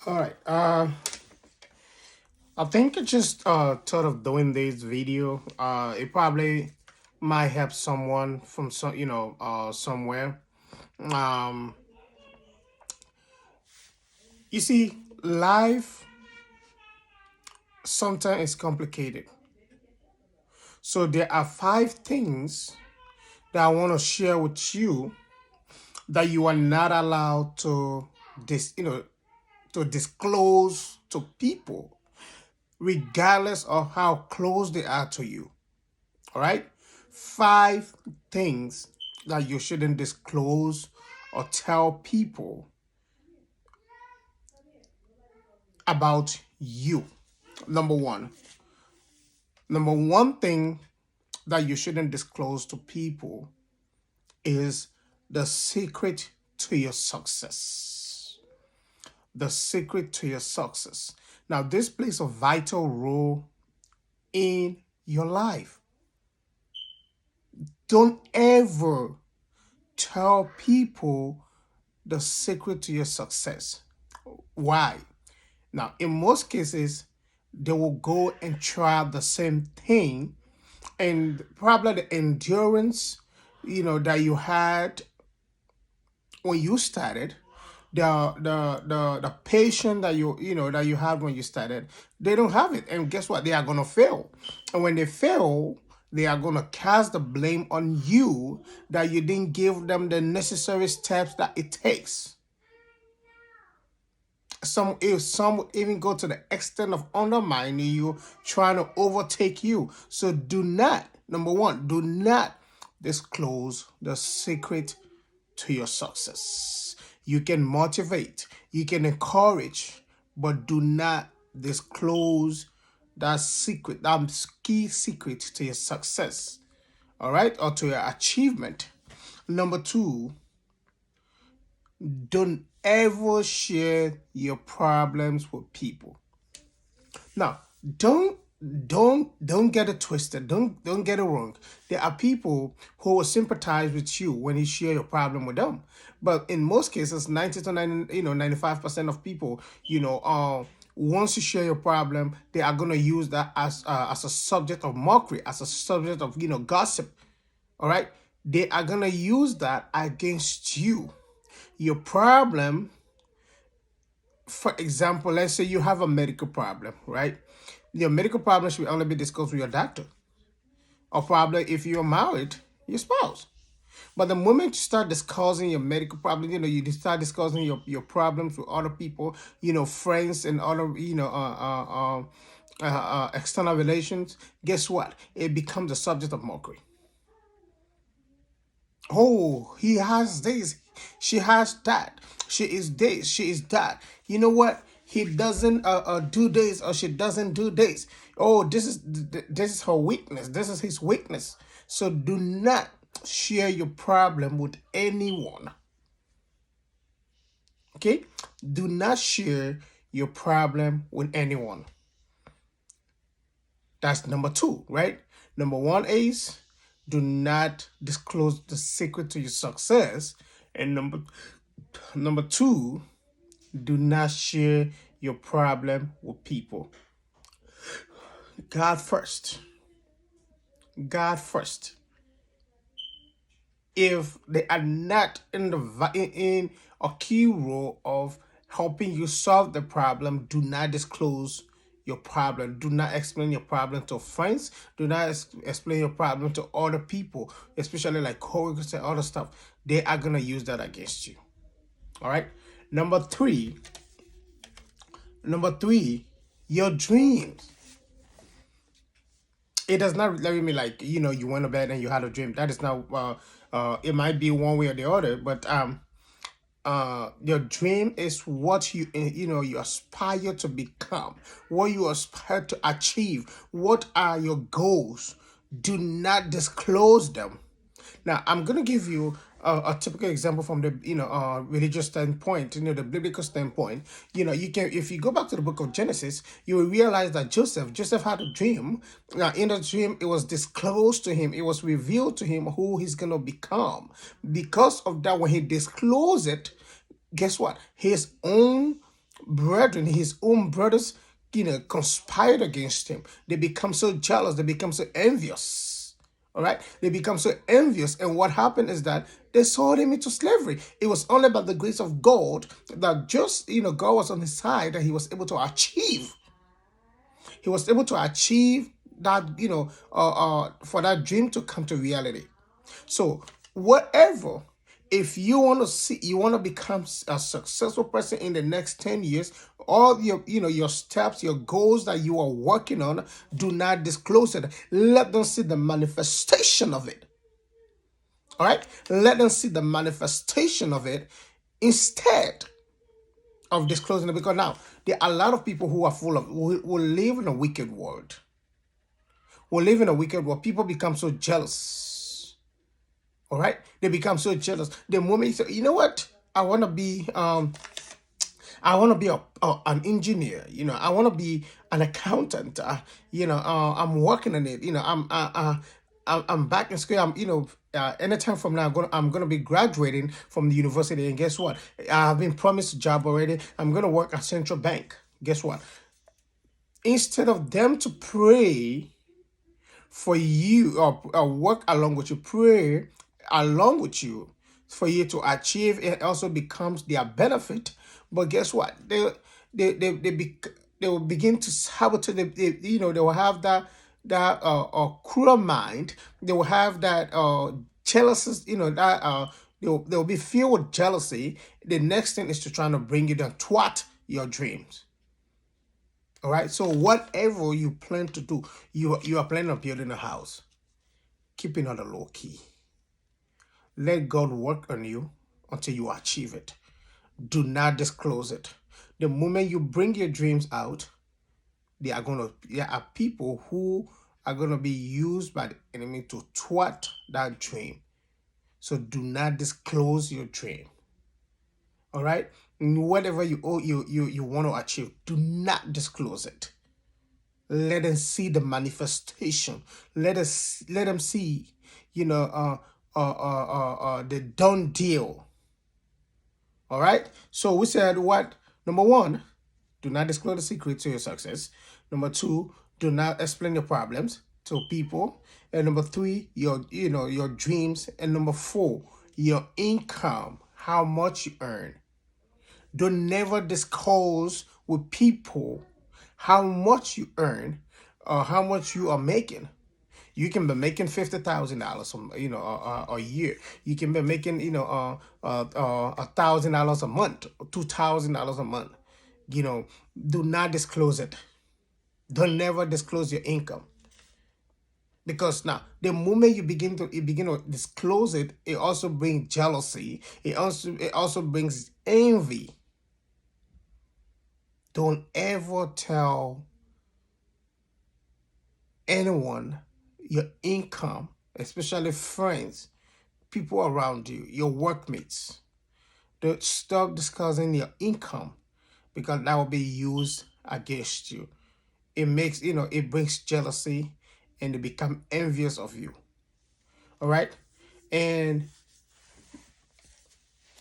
All right. I think I just thought of doing this video. It probably might help someone from somewhere. Um, you see, life sometimes is complicated. So there are five things that I want to share with you that you are not allowed to to disclose to people, regardless of how close they are to you. All right. Five things that you shouldn't disclose or tell people about you. Number one. Number one thing that you shouldn't disclose to people is the secret to your success. The secret to your success. Now, this plays a vital role in your life. Don't ever tell people the secret to your success. Why? Now, in most cases, they will go and try the same thing, and probably the endurance, that you had when you started, the patience that that you had when you started, they don't have it, and guess what? They are gonna fail, and when they fail, they are gonna cast the blame on you that you didn't give them the necessary steps that it takes. Some would even go to the extent of undermining you, trying to overtake you. So do not, number one, do not disclose the secret to your success. You can motivate, you can encourage, but do not disclose that secret, that key secret to your success, all right, or to your achievement. Number two, don't ever share your problems with people. Now, don't get it twisted. Don't get it wrong. There are people who will sympathize with you when you share your problem with them. But in most cases, 90 to 90, 95% of people, once you share your problem, they are gonna use that as a subject of mockery, as a subject of gossip. All right, they are gonna use that against you. Your problem, for example, let's say you have a medical problem, right? Your medical problem should only be discussed with your doctor, or probably if you're married, your spouse. But the moment you start discussing your medical problem, you start discussing your problems with other people, friends and other, external relations, guess what? It becomes a subject of mockery. Oh, he has this, she has that, she is this, she is that. You know what? He doesn't do this, or she doesn't do this. Oh, this is her weakness. This is his weakness. So do not share your problem with anyone. Okay? Do not share your problem with anyone. That's number two, right? Number one is do not disclose the secret to your success. And number two, do not share your problem with people. God first. God first. If they are not in a key role of helping you solve the problem, do not disclose your problem. Do not explain your problem to friends. Do not explain your problem to other people, especially like coworkers and other stuff. They are gonna use that against you. All right. Number three. Number three, your dreams. It does not let me like you went to bed and you had a dream. That is not. It might be one way or the other, but your dream is what you aspire to become, what you aspire to achieve. What are your goals? Do not disclose them. Now, I'm going to give you a typical example from the religious standpoint, the biblical standpoint. You can, if you go back to the book of Genesis, you will realize that Joseph had a dream. Now, in the dream, it was disclosed to him, it was revealed to him who he's going to become. Because of that, when he disclosed it, guess what? His own brethren, his own brothers, conspired against him. They become so jealous. They become so envious. All right, they become so envious, and what happened is that they sold him into slavery. It was only by the grace of God that just God was on his side, that he was able to achieve. He was able to achieve that for that dream to come to reality. So whatever, if you want to see, you want to become a successful person in the next 10 years, all your steps, your goals that you are working on, do not disclose it. Let them see the manifestation of it. All right, let them see the manifestation of it instead of disclosing it. Because now there are a lot of people who are full of will live in a wicked world. We live in a wicked world. People become so jealous. All right, they become so jealous. The moment you say, you know what, I want to be an engineer. I want to be an accountant. I'm working on it. I'm back in school. Anytime from now, I'm gonna be graduating from the university. And guess what? I've been promised a job already. I'm gonna work at Central Bank. Guess what? Instead of them to pray for you, or work along with you, pray along with you for you to achieve, it also becomes their benefit. But guess what? They will begin to sabotage. They will have that cruel mind. They will have that jealousy. They'll be filled with jealousy. The next thing is to try to bring you down, thwart your dreams. All right. So whatever you plan to do, you are planning on building a house. Keep it on the low key. Let God work on you until you achieve it. Do not disclose it. The moment you bring your dreams out, there are people who are gonna be used by the enemy to thwart that dream. So do not disclose your dream. All right. Whatever you want to achieve, do not disclose it. Let them see the manifestation. Let them see, the done deal. All right. So we said what? Number one, do not disclose the secret to your success. Number two, do not explain your problems to people. And number three, your dreams. And number four, your income, how much you earn. Don't never disclose with people how much you earn or how much you are making. You can be making $50,000, a year. You can be making, $1,000 a month, $2,000 a month. Do not disclose it. Don't never disclose your income, because now the moment you begin to disclose it, it also brings jealousy. It also brings envy. Don't ever tell anyone your income, especially friends, people around you, your workmates. Don't stop discussing your income, because that will be used against you. It brings jealousy, and they become envious of you. All right. And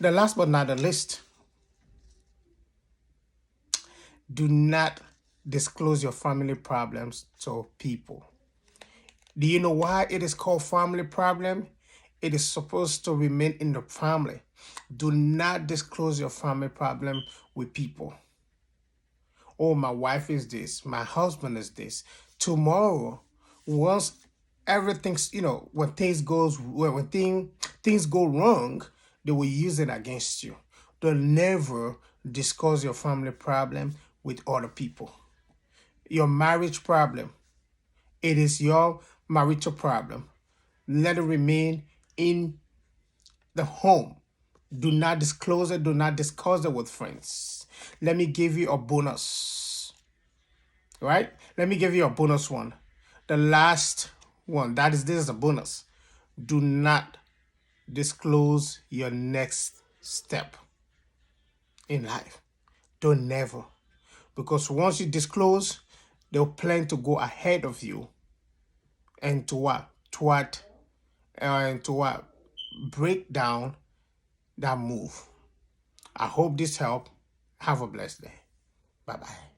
the last but not the least, do not disclose your family problems to people. Do you know why it is called family problem? It is supposed to remain in the family. Do not disclose your family problem with people. Oh, my wife is this, my husband is this. Tomorrow, once everything's, when things go wrong, they will use it against you. Don't never discuss your family problem with other people. Your marriage problem, it is your marital problem. Let it remain in the home. Do not disclose it. Do not discuss it with friends. Let me give you a bonus. Right? Let me give you a bonus one. The last one. This is a bonus. Do not disclose your next step in life. Don't never. Because once you disclose, they'll plan to go ahead of you and to break down that move. I hope this helped. Have a blessed day. Bye bye.